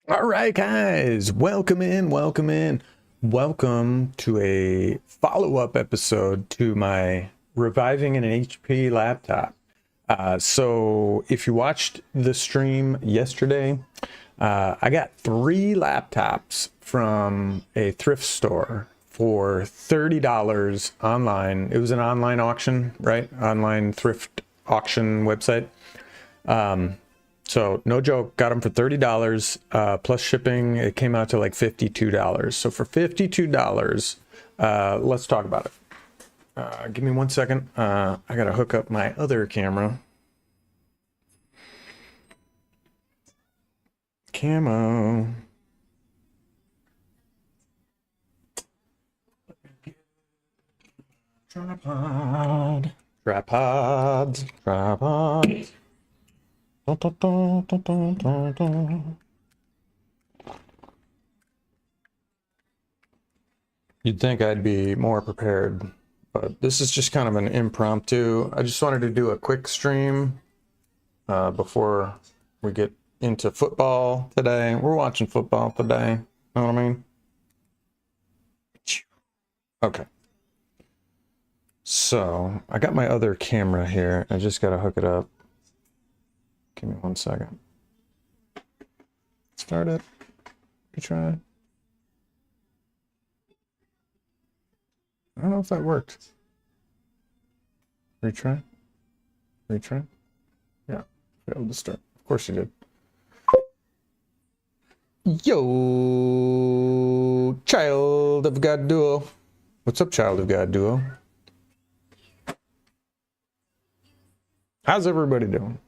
All right, guys, welcome in. Welcome to a follow-up episode to my reviving an HP laptop. So if you watched the stream yesterday, I got 3 laptops from a thrift store for $30 online. It was an online auction, right? Online thrift auction website. So no joke, got them for $30 plus shipping. It came out to like $52. So for $52, let's talk about it. Give me 1 second. I gotta hook up my other camera. Camo. Tripod. Tripods. Tripods. Dun, dun, dun, dun, dun, dun, dun. You'd think I'd be more prepared, but this is just kind of an impromptu. I just wanted to do a quick stream before we get into football today. We're watching football today. Know what I mean? Okay. So I got my other camera here. I just got to hook it up. Give me 1 second. Start it. Retry. I don't know if that worked. Retry. Retry. Yeah, failed to start. Of course you did. Yo, Child of God Duo. What's up, Child of God Duo? How's everybody doing?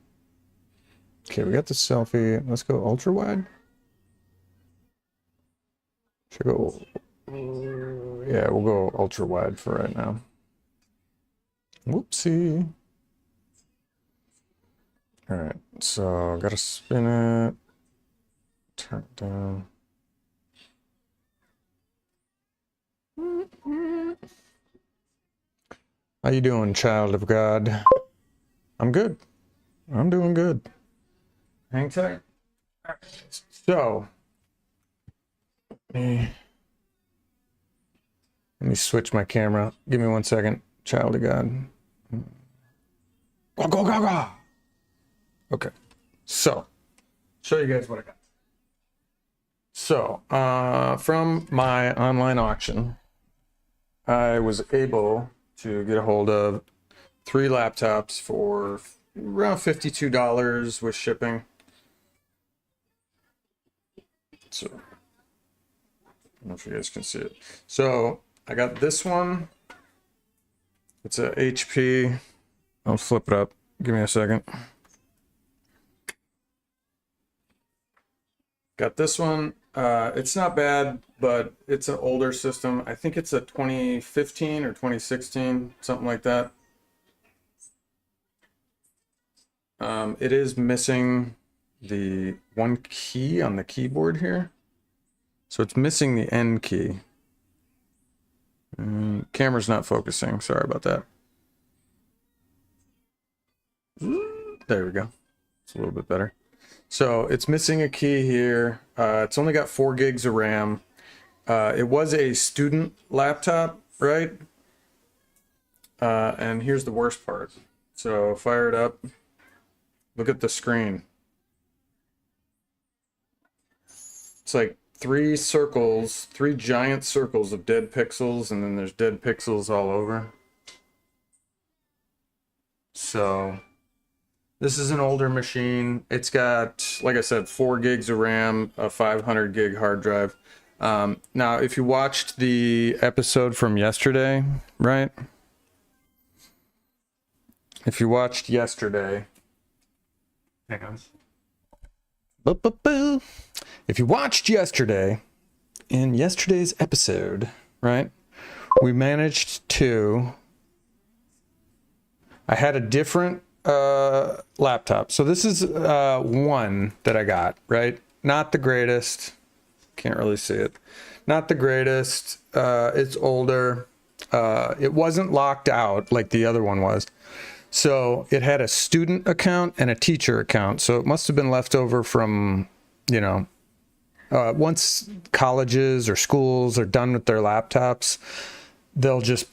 Okay, we got the selfie. Let's go ultra wide. Should go. Yeah, we'll go ultra wide for right now. Whoopsie. All right, so gotta spin it. Turn it down. How you doing, Child of God? I'm good. I'm doing good. Hang tight. All right. So, let me switch my camera. Give me 1 second. Child of God. Go, go, go, go. Okay. So, show you guys what I got. So, from my online auction, I was able to get a hold of 3 laptops for around $52 with shipping. So, I don't know if you guys can see it. So, I got this one. It's a HP. I'll flip it up. Give me a second. Got this one. It's not bad, but it's an older system. I think it's a 2015 or 2016, something like that. It is missing the one key on the keyboard here. So it's missing the N key. Camera's not focusing. Sorry about that. There we go. It's a little bit better. So it's missing a key here. It's only got 4 gigs of RAM. It was a student laptop, right? And here's the worst part. So fire it up. Look at the screen. It's like 3 circles, 3 giant circles of dead pixels, and then there's dead pixels all over. So this is an older machine. It's got, like I said, 4 gigs of RAM, a 500 gig hard drive. Now, if you watched the episode from yesterday, right? If you watched yesterday, hang on. If you watched yesterday, in yesterday's episode, right, we managed to, I had a different laptop. So this is one that I got, right? Not the greatest. Can't really see it. Not the greatest. It's older. It wasn't locked out like the other one was. So it had a student account and a teacher account. So it must have been left over from, you know, once colleges or schools are done with their laptops, they'll just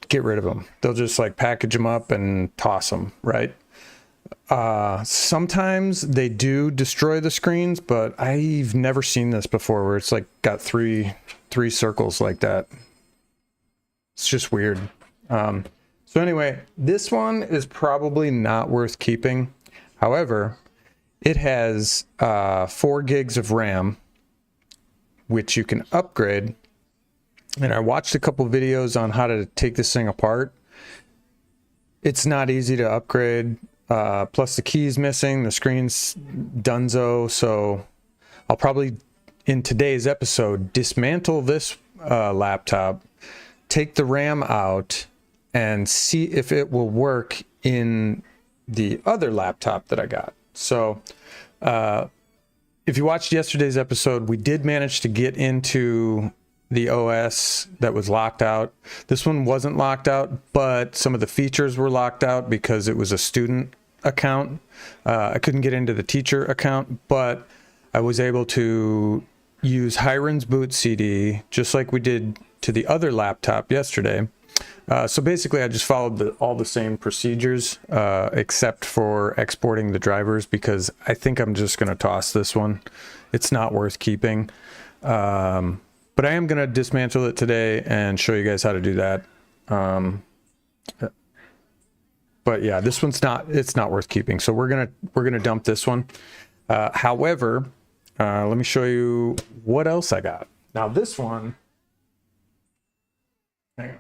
get rid of them. They'll just like package them up and toss them, right? Sometimes they do destroy the screens, but I've never seen this before where it's like got three circles like that. It's just weird. So anyway, this one is probably not worth keeping. However, it has 4 gigs of RAM, which you can upgrade. And I watched a couple videos on how to take this thing apart. It's not easy to upgrade. Plus the key's missing, the screen's dunzo. So I'll probably, in today's episode, dismantle this laptop, take the RAM out, and see if it will work in the other laptop that I got. So if you watched yesterday's episode, we did manage to get into the OS that was locked out. This one wasn't locked out, but some of the features were locked out because it was a student account. I couldn't get into the teacher account, but I was able to use Hiron's boot CD, just like we did to the other laptop yesterday. So basically, I just followed all the same procedures, except for exporting the drivers, because I think I'm just going to toss this one. It's not worth keeping. But I am going to dismantle it today and show you guys how to do that. But yeah, this one's it's not worth keeping. So we're going to dump this one. However, let me show you what else I got. Now this one, hang on.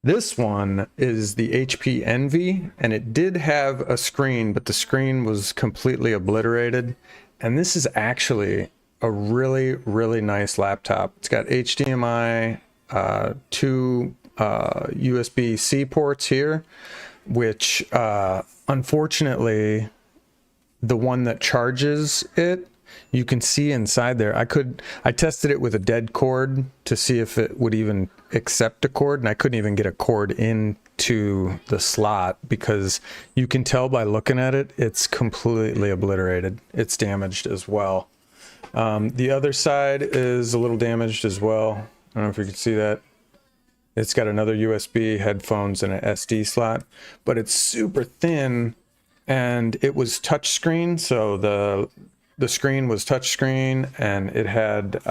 This one is the HP Envy, and it did have a screen, but the screen was completely obliterated. And this is actually a really, really nice laptop. It's got HDMI, 2 USB-C ports here, which unfortunately, the one that charges it you can see inside there. I tested it with a dead cord to see if it would even accept a cord, and I couldn't even get a cord into the slot because you can tell by looking at it, it's completely obliterated. It's damaged as well. The other side is a little damaged as well. I don't know if you can see that. It's got another USB, headphones, and an SD slot, but it's super thin, and it was touchscreen, so the screen was touchscreen, and it had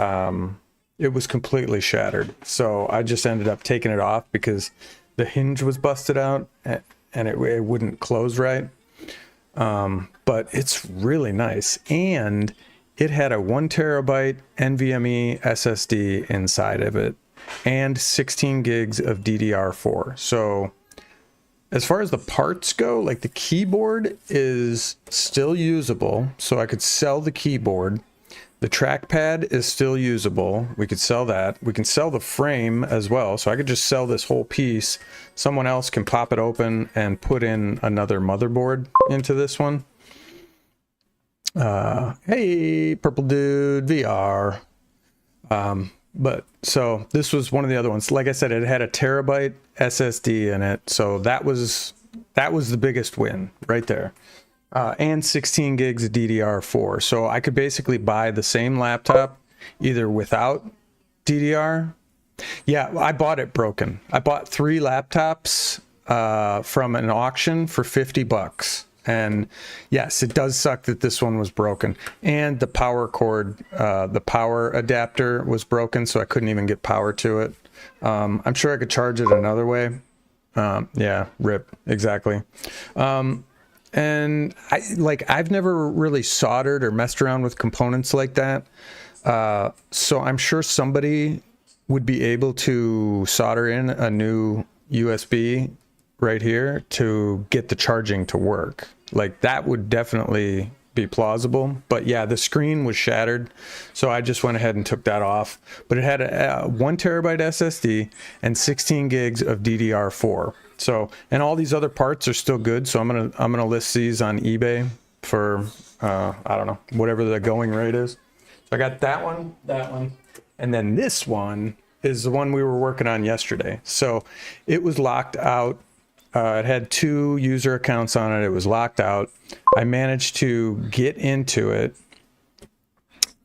it was completely shattered. So I just ended up taking it off because the hinge was busted out and it wouldn't close right. But it's really nice, and it had a 1 terabyte NVMe SSD inside of it and 16 gigs of DDR4. So as far as the parts go, like the keyboard is still usable, so I could sell the keyboard. The trackpad is still usable. We could sell that. We can sell the frame as well, so I could just sell this whole piece. Someone else can pop it open and put in another motherboard into this one. Hey, Purple Dude VR. But so this was one of the other ones. Like I said, it had a terabyte SSD in it, so that was the biggest win right there. And 16 gigs of DDR4. So I could basically buy the same laptop either without DDR. Yeah, I bought it broken. I bought 3 laptops from an auction for $50. And yes, it does suck that this one was broken. And the power cord, the power adapter was broken, so I couldn't even get power to it. I'm sure I could charge it another way. Yeah, rip, exactly. And I've never really soldered or messed around with components like that. So I'm sure somebody would be able to solder in a new USB right here to get the charging to work. Like that would definitely be plausible. But yeah, the screen was shattered, so I just went ahead and took that off. But it had a 1 terabyte SSD and 16 gigs of DDR4. So, and all these other parts are still good. So I'm gonna list these on eBay for I don't know, whatever the going rate is. So I got that one, and then this one is the one we were working on yesterday. So it was locked out. It had 2 user accounts on it. It was locked out. I managed to get into it.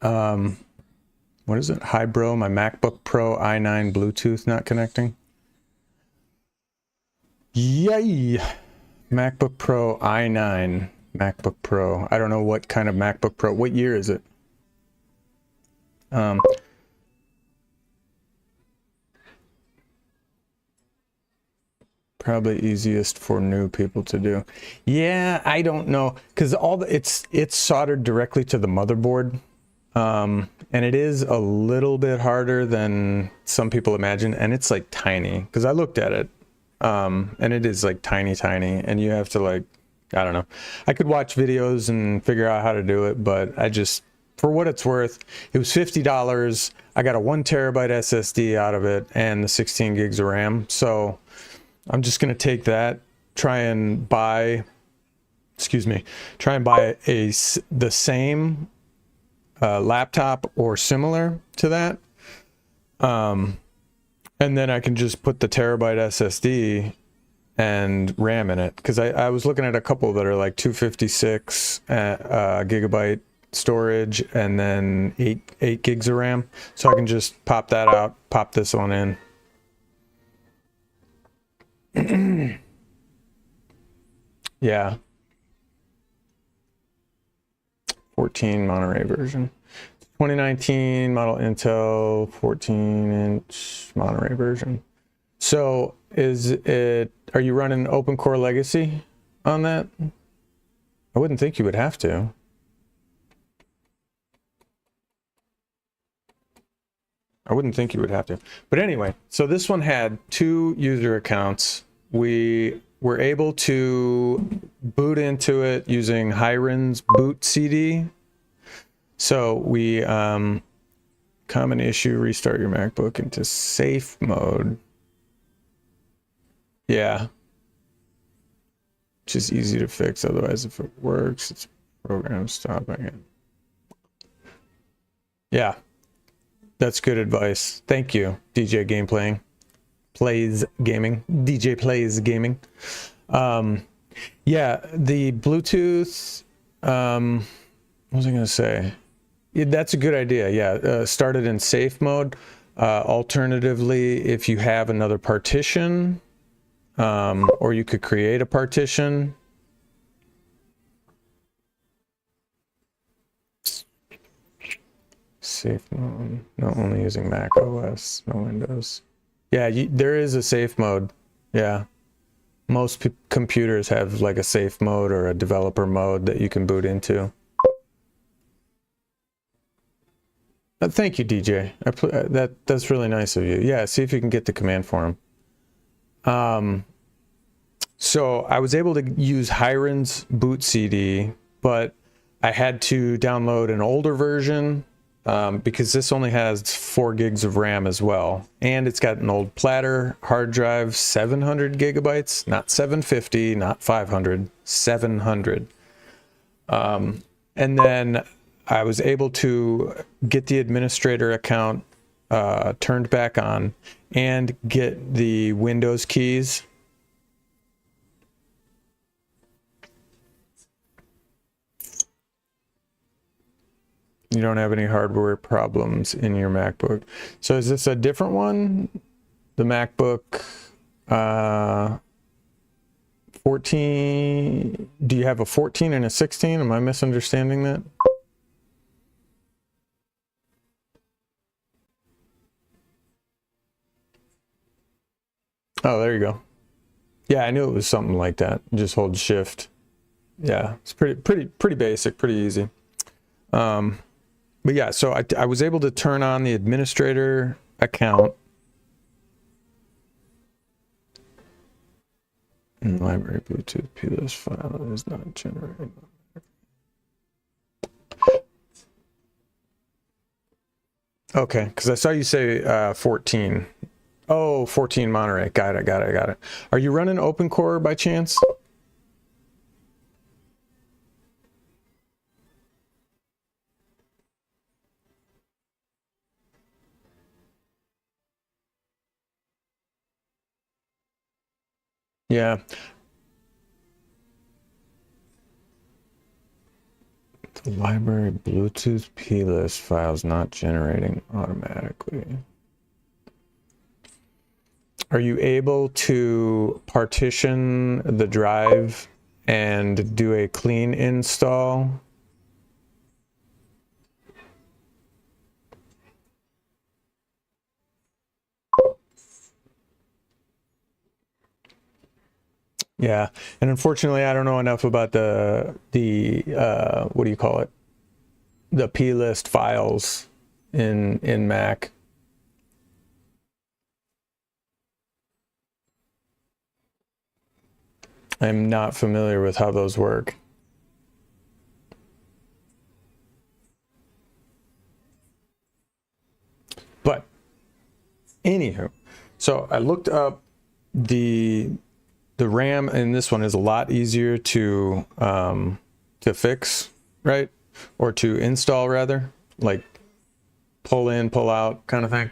What is it? Hi, bro. My MacBook Pro i9 Bluetooth not connecting. Yay! MacBook Pro i9. MacBook Pro. I don't know what kind of MacBook Pro. What year is it? Probably easiest for new people to do. Yeah, I don't know, because it's soldered directly to the motherboard, and it is a little bit harder than some people imagine, and it's like tiny. Because I looked at it, and it is like tiny, and you have to I don't know. I could watch videos and figure out how to do it, but I just, for what it's worth, it was $50. I got a 1 terabyte SSD out of it and the 16 gigs of RAM, so I'm just going to take that, try and buy the same laptop or similar to that. And then I can just put the terabyte SSD and RAM in it. Because I was looking at a couple that are like 256 gigabyte storage and then 8 gigs of RAM. So I can just pop that out, pop this one in. Yeah. 14 Monterey version. 2019 model Intel 14-inch Monterey version. So are you running Open Core Legacy on that? I wouldn't think you would have to. But anyway, so this one had 2 user accounts. We were able to boot into it using Hiren's boot CD. So we, common issue, restart your MacBook into safe mode. Yeah. Which is easy to fix. Otherwise, if it works, it's program stopping it. Yeah, that's good advice. Thank you, DJ Gameplaying. Plays Gaming. DJ Plays Gaming. Yeah, the Bluetooth, what was I going to say? Yeah, that's a good idea. Yeah, start it in safe mode. Alternatively, if you have another partition, or you could create a partition. Safe mode. No, only using Mac OS, no Windows. Yeah, there is a safe mode. Yeah. Most computers have like a safe mode or a developer mode that you can boot into. Thank you, DJ. That's really nice of you. Yeah, see if you can get the command for him. So I was able to use Hiron's boot CD, but I had to download an older version because this only has 4 gigs of RAM as well. And it's got an old platter hard drive, 700 gigabytes, not 750, not 500, 700. And then I was able to get the administrator account turned back on and get the Windows keys. You don't have any hardware problems in your MacBook. So is this a different one? The MacBook 14, do you have a 14 and a 16? Am I misunderstanding that? Oh, there you go. Yeah, I knew it was something like that. Just hold shift. Yeah, it's pretty basic, pretty easy. But yeah, so I was able to turn on the administrator account. And library Bluetooth plist file is not generated. Okay, because I saw you say 14. Oh, 14 Monterey. Got it. Are you running OpenCore by chance? Yeah. The library Bluetooth plist files not generating automatically. Are you able to partition the drive and do a clean install? Yeah, and unfortunately, I don't know enough about the what do you call it? The plist files in Mac. I'm not familiar with how those work. But anywho, so I looked up the RAM, and this one is a lot easier to fix, right? Or to install rather, like pull in, pull out kind of thing.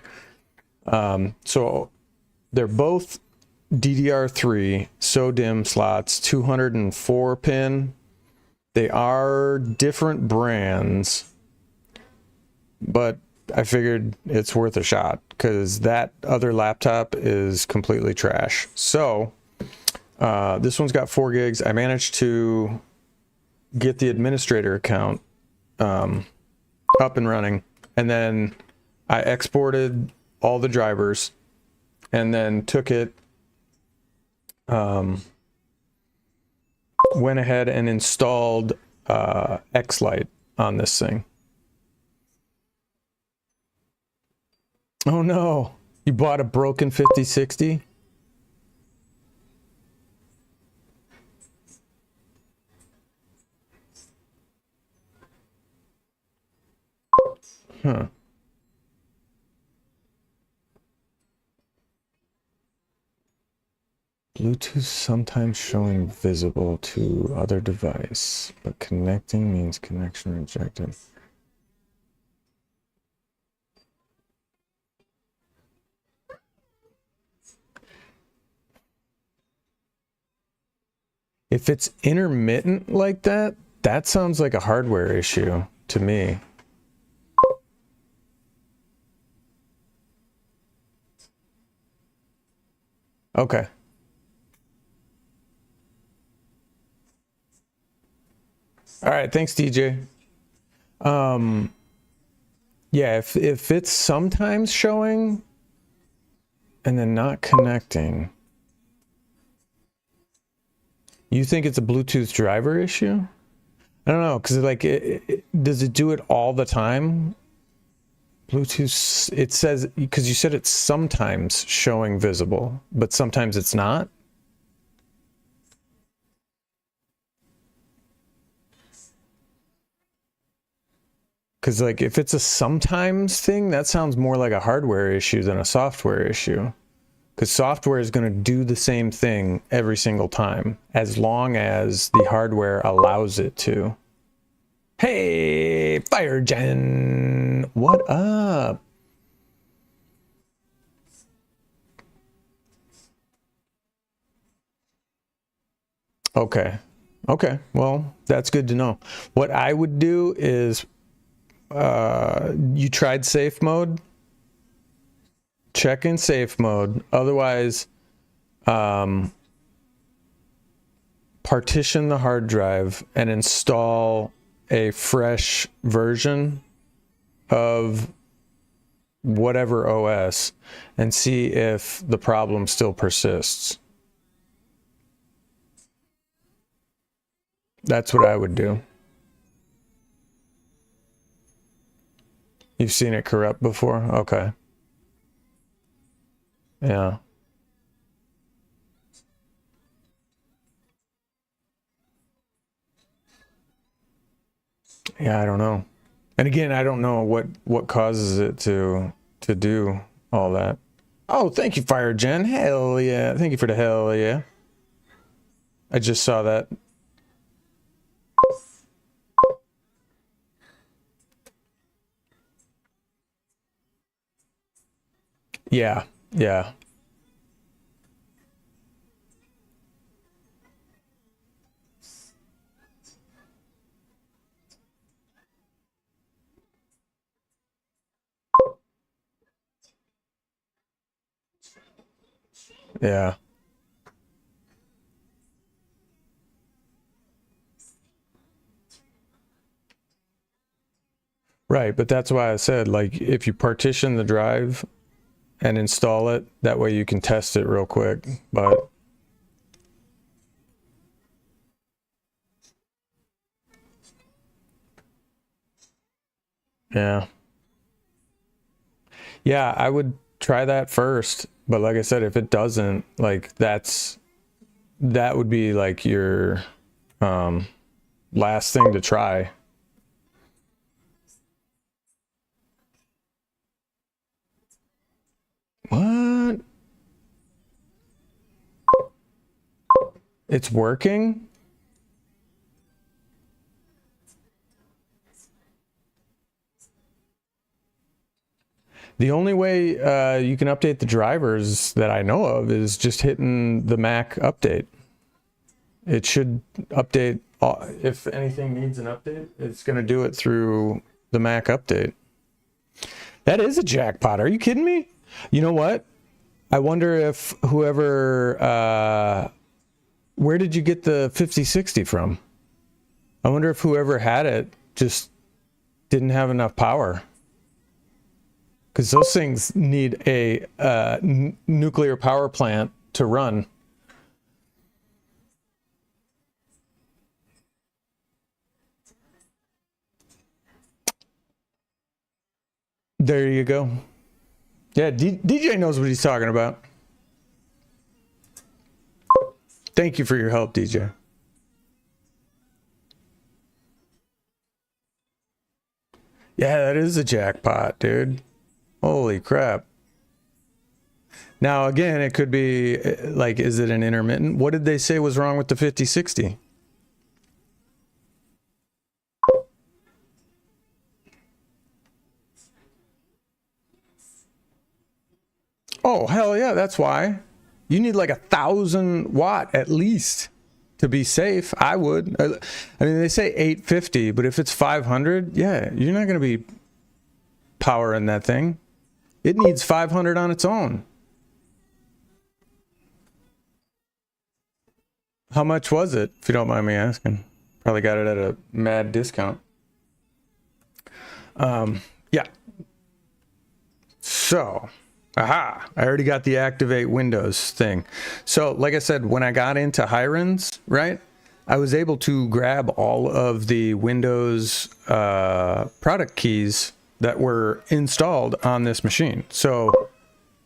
So they're both DDR3 SODIMM slots, 204 pin. They are different brands, but I figured it's worth a shot because that other laptop is completely trash. So this one's got 4 gigs. I managed to get the administrator account up and running, and then I exported all the drivers and then took it, went ahead and installed X-Lite on this thing. Oh no, you bought a broken 5060? Huh. Bluetooth sometimes showing visible to other device, but connecting means connection rejected. If it's intermittent like that, that sounds like a hardware issue to me. Okay. All right, thanks, DJ. Yeah, if it's sometimes showing and then not connecting, you think it's a Bluetooth driver issue? I don't know, because like, does it do it all the time? Bluetooth, it says, because you said it's sometimes showing visible, but sometimes it's not. Because like, if it's a sometimes thing, that sounds more like a hardware issue than a software issue. Because software is going to do the same thing every single time, as long as the hardware allows it to. Hey, FireGen, what up? Okay, well, that's good to know. What I would do is, you tried safe mode? Check in safe mode. Otherwise, partition the hard drive and install a fresh version of whatever OS and see if the problem still persists. That's what I would do. You've seen it corrupt before? Okay. Yeah. Yeah, I don't know. And again, I don't know what causes it to do all that. Oh, thank you, FireGen. Hell yeah. Thank you for the hell yeah. I just saw that. Yeah, yeah. Yeah. Right, but that's why I said, like, if you partition the drive and install it, that way you can test it real quick. But yeah. Yeah, I would try that first. But like I said, if it doesn't, like that would be like your last thing to try. What? It's working? The only way you can update the drivers that I know of is just hitting the Mac update. It should update, if anything needs an update, it's going to do it through the Mac update. That is a jackpot. Are you kidding me? You know what? I wonder if whoever, where did you get the 5060 from? I wonder if whoever had it just didn't have enough power. Because those things need a nuclear power plant to run. There you go. Yeah, DJ knows what he's talking about. Thank you for your help, DJ. Yeah, that is a jackpot, dude. Holy crap. Now, again, it could be like, is it an intermittent? What did they say was wrong with the 5060? Oh, hell yeah, that's why. You need like 1,000 watt at least. To be safe, I would. I mean, they say 850, but if it's 500, yeah, you're not going to be powering that thing. It needs 500 on its own. How much was it, if you don't mind me asking? Probably got it at a mad discount. Yeah. So, I already got the activate Windows thing. So, like I said, when I got into Hirons, right, I was able to grab all of the Windows product keys that were installed on this machine. So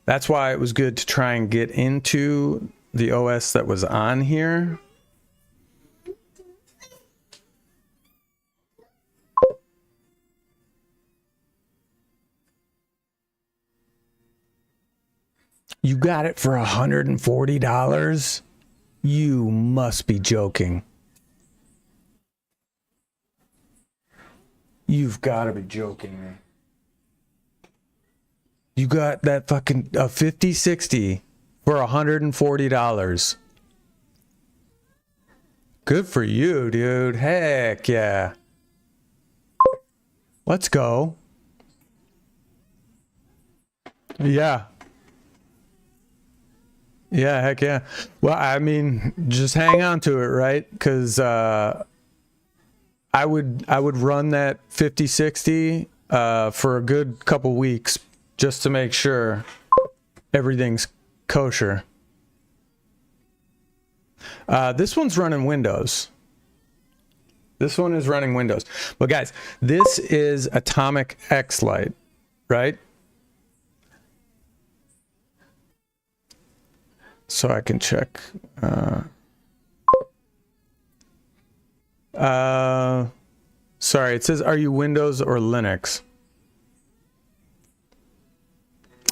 that's why it was good to try and get into the OS that was on here. You got it for $140? You must be joking. You've got to be joking me. You got that fucking a 5060 for $140. Good for you, dude. Heck yeah. Let's go. Yeah. Yeah, heck yeah. Well, I mean, just hang on to it, right? Because I would run that 5060 for a good couple weeks just to make sure everything's kosher. This one's running Windows. This one is running Windows. But guys, this is Atomic X-Lite, right? So I can check. Sorry, it says, are you Windows or Linux?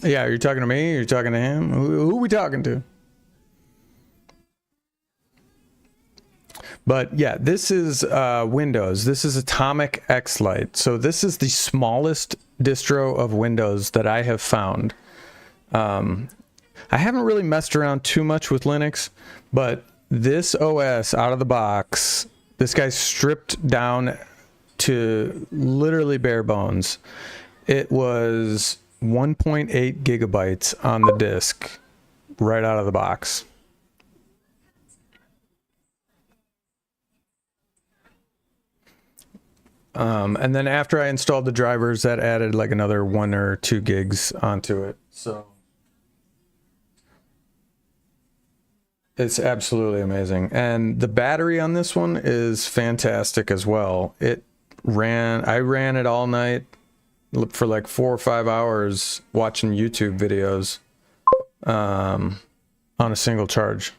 Yeah, are you talking to me? Are you talking to him? Who are we talking to? But yeah, this is Windows. This is Atomic X-Lite. So this is the smallest distro of Windows that I have found. I haven't really messed around too much with Linux, but this OS out of the box, this guy's stripped down to literally bare bones. It was 1.8 gigabytes on the disk right out of the box. And then after I installed the drivers, that added like another 1 or 2 gigs onto it. So it's absolutely amazing. And the battery on this one is fantastic as well. I ran it all night for like 4 or 5 hours watching YouTube videos on a single charge.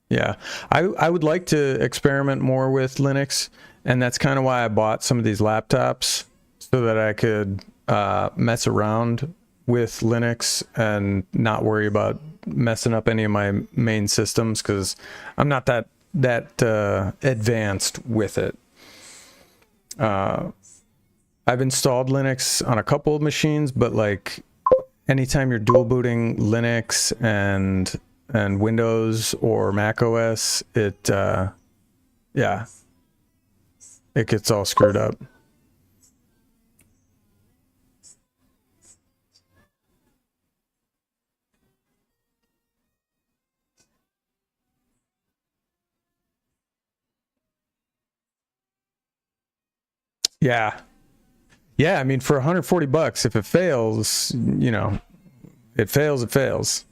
Yeah, I would like to experiment more with Linux, and that's kind of why I bought some of these laptops, so that I could mess around with Linux and not worry about messing up any of my main systems, because I'm not that advanced with it. I've installed Linux on a couple of machines, but like anytime you're dual booting Linux and Windows or Mac OS, it gets all screwed up. Yeah. Yeah, I mean, for $140, if it fails, it fails.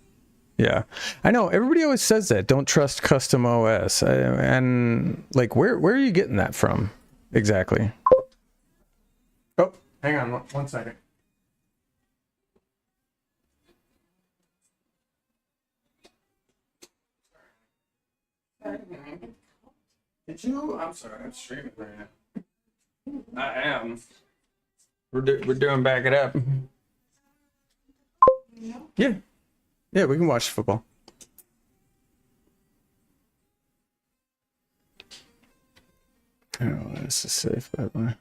Yeah, I know. Everybody always says that. Don't trust custom OS. And like, where are you getting that from exactly? Oh, hang on one second. Did you? I'm sorry. I'm streaming right now. I am. We're doing back it up. Yeah. Yeah, we can watch football. Oh, this is safe, by the way.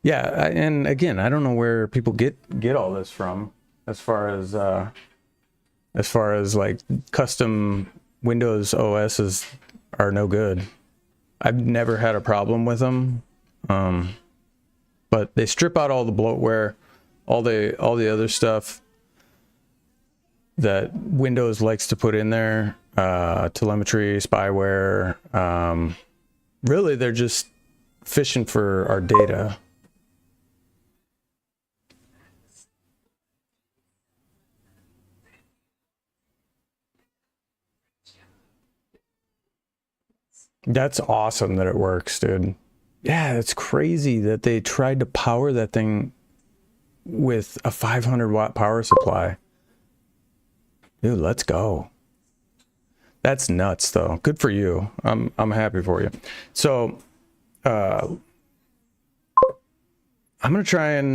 Yeah, and again, I don't know where people get all this from, as far as as far as like custom Windows OSs are no good. I've never had a problem with them, but they strip out all the bloatware, all the other stuff that Windows likes to put in there, telemetry, spyware. Really, they're just fishing for our data. That's awesome that it works, dude. Yeah, it's crazy that they tried to power that thing with a 500 watt power supply. Dude, let's go. That's nuts, though. Good for you. I'm happy for you. So, I'm gonna try and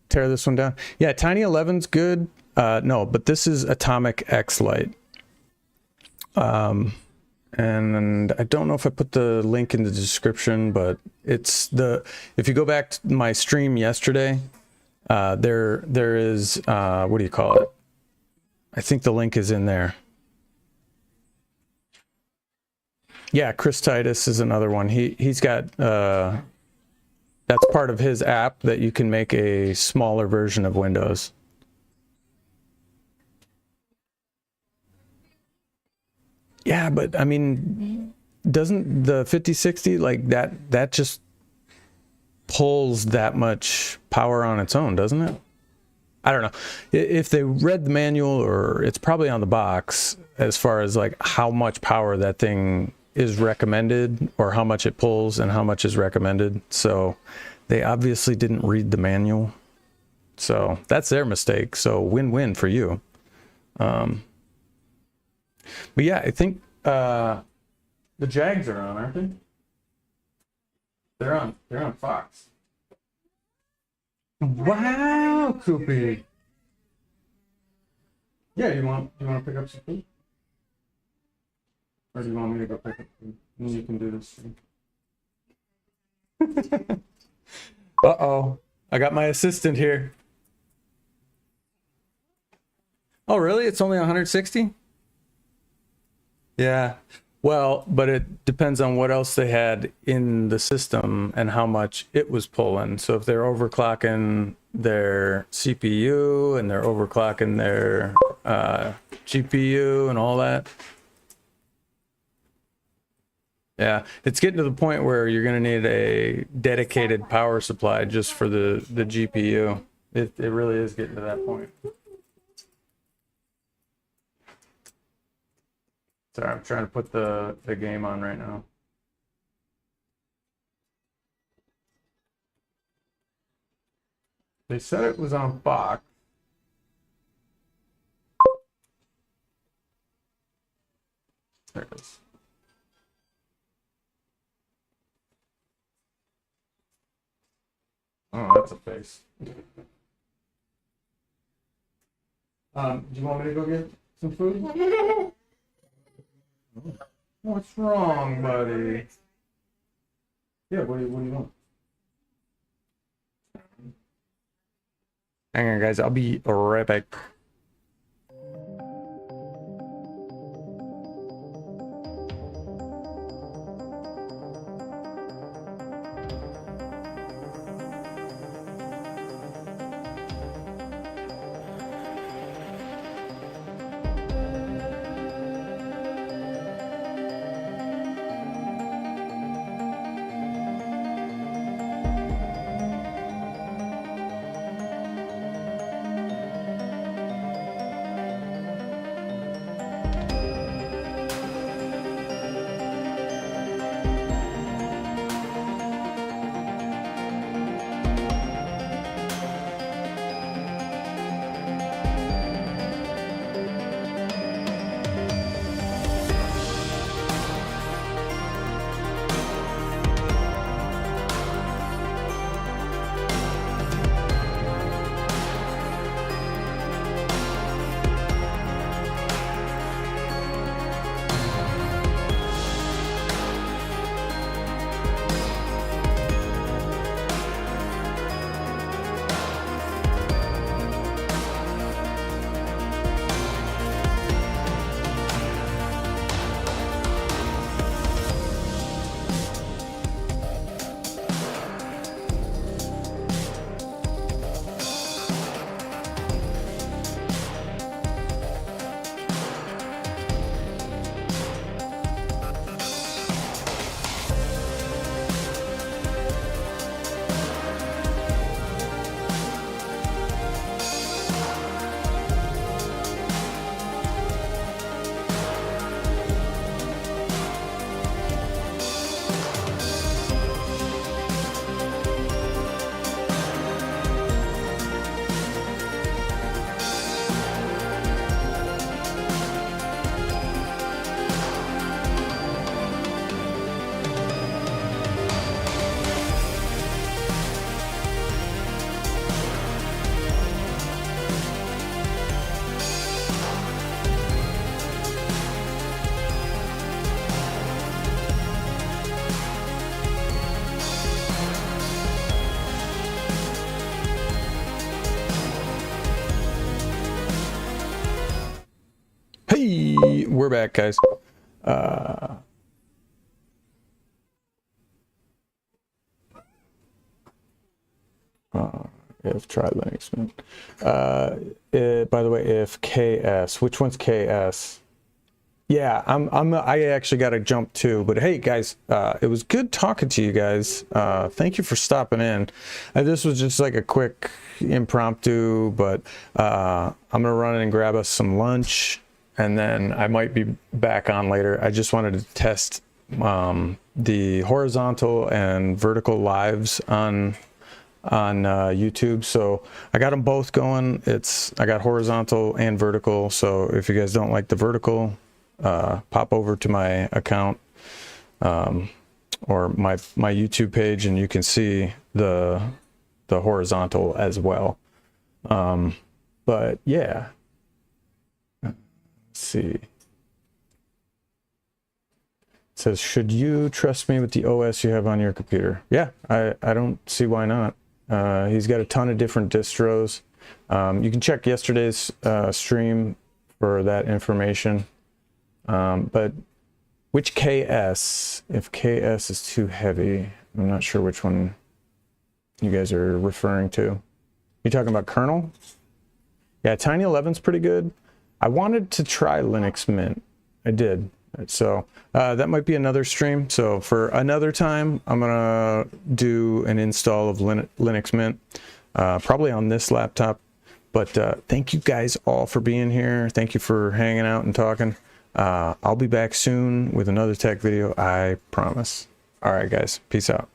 tear this one down. Yeah, Tiny 11's good. No, but this is Atomic X-Lite. And I don't know if I put the link in the description, but it's if you go back to my stream yesterday, there is what do you call it? I think the link is in there. Yeah, Chris Titus is another one. He's got that's part of his app that you can make a smaller version of Windows. Yeah, but I mean, doesn't the 5060 like that just pulls that much power on its own, doesn't it? I don't know. If they read the manual, or it's probably on the box as far as like how much power that thing is recommended, or how much it pulls and how much is recommended. So they obviously didn't read the manual. So that's their mistake. So win-win for you. But yeah, I think the Jags are on, aren't they? They're on Fox. Wow, Koopy. Yeah, you want to pick up some food? Or do you want me to go pick up food? And you can do this thing. Uh-oh. I got my assistant here. Oh, really? It's only 160? Yeah. Well, but it depends on what else they had in the system and how much it was pulling. So if they're overclocking their CPU and they're overclocking their GPU and all that. Yeah, it's getting to the point where you're going to need a dedicated power supply just for the GPU. It really is getting to that point. Sorry, I'm trying to put the game on right now. They said it was on Fox. There it is. Oh, that's a face. Do you want me to go get some food? What's wrong, buddy? Yeah, what do you want? Hang on, guys. I'll be right back. Hey, we're back, guys. If try Linux Mint. By the way, if KS, which one's KS? Yeah, I actually got to jump too. But hey, guys, it was good talking to you guys. Thank you for stopping in. This was just like a quick impromptu, but I'm gonna run in and grab us some lunch, and then I might be back on later. I just wanted to test the horizontal and vertical lives on YouTube. So I got them both going. I got horizontal and vertical. So if you guys don't like the vertical, pop over to my account or my YouTube page, and you can see the horizontal as well. But yeah, let's see. It says, should you trust me with the OS you have on your computer? Yeah, I don't see why not. He's got a ton of different distros. You can check yesterday's stream for that information. But which KS, if KS is too heavy, I'm not sure which one you guys are referring to. You talking about kernel? Yeah, Tiny 11's pretty good. I wanted to try Linux Mint. I did. So that might be another stream. So for another time, I'm gonna do an install of Linux Mint, probably on this laptop. But thank you guys all for being here. Thank you for hanging out and talking. I'll be back soon with another tech video, I promise. All right, guys, peace out.